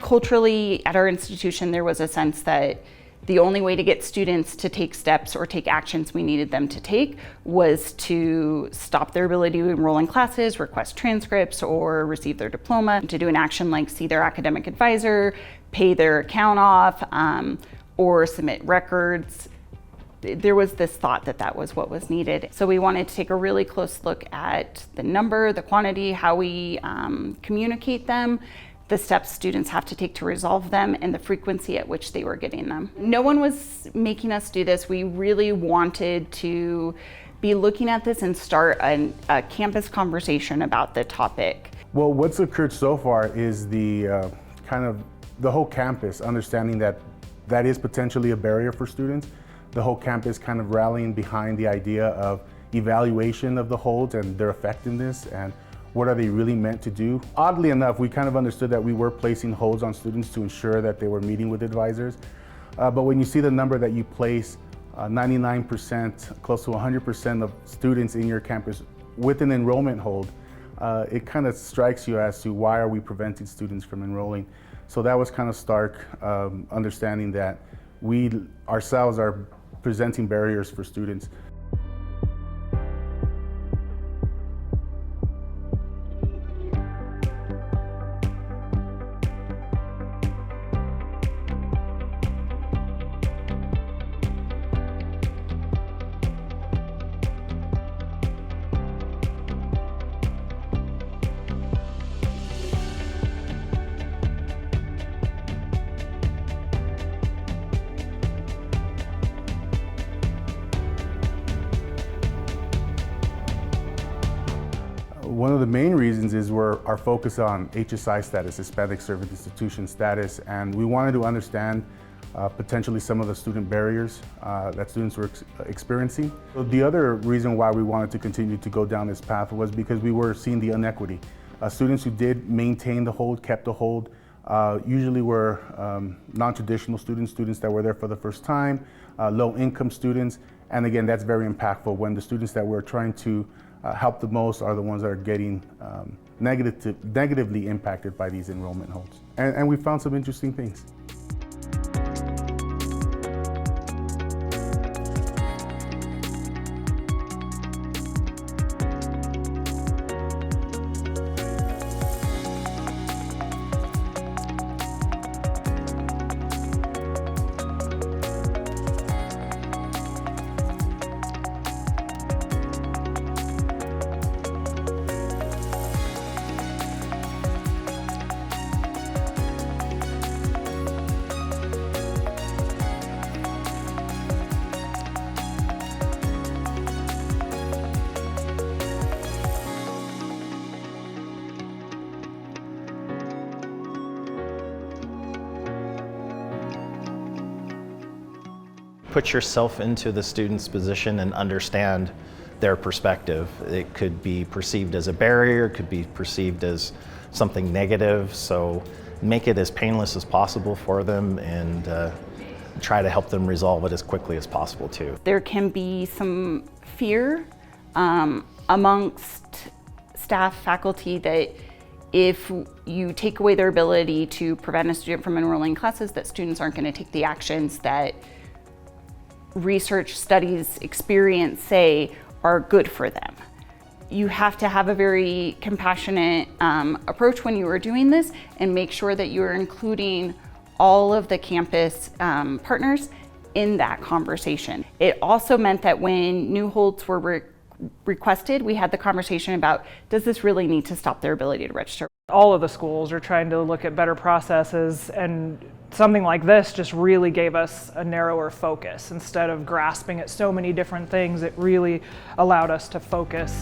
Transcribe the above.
Culturally, at our institution, there was a sense that the only way to get students to take steps or take actions we needed them to take was to stop their ability to enroll in classes, request transcripts, or receive their diploma, to do an action like see their academic advisor, pay their account off, or submit records. There was this thought that that was what was needed. So we wanted to take a really close look at the number, the quantity, how we communicate them, the steps students have to take to resolve them, and the frequency at which they were getting them. No one was making us do this. We really wanted to be looking at this and start a campus conversation about the topic. Well, what's occurred so far is the the whole campus understanding that that is potentially a barrier for students. The whole campus kind of rallying behind the idea of evaluation of the holds and their effectiveness and what are they really meant to do. Oddly enough, we kind of understood that we were placing holds on students to ensure that they were meeting with advisors. But when you see the number that you place, 99%, close to 100% of students in your campus with an enrollment hold, it kind of strikes you as to why are we preventing students from enrolling. So that was kind of stark, understanding that we ourselves are presenting barriers for students. One of the main reasons is our focus on HSI status, Hispanic Service Institution status, and we wanted to understand potentially some of the student barriers that students were experiencing. So the other reason why we wanted to continue to go down this path was because we were seeing the inequity. Students who did maintain the hold, kept the hold, usually were non-traditional students that were there for the first time, low-income students, and again, that's very impactful when the students that we're trying to help the most are the ones that are getting negatively impacted by these enrollment holds. And we found some interesting things. Put yourself into the student's position and understand their perspective. It could be perceived as a barrier, it could be perceived as something negative, so make it as painless as possible for them and try to help them resolve it as quickly as possible too. There can be some fear amongst staff, faculty, that if you take away their ability to prevent a student from enrolling classes, that students aren't going to take the actions that research, studies, experience say are good for them. You have to have a very compassionate approach when you are doing this and make sure that you are including all of the campus partners in that conversation. It also meant that when new holds were requested, we had the conversation about, does this really need to stop their ability to register? All of the schools are trying to look at better processes, and something like this just really gave us a narrower focus. Instead of grasping at so many different things, it really allowed us to focus.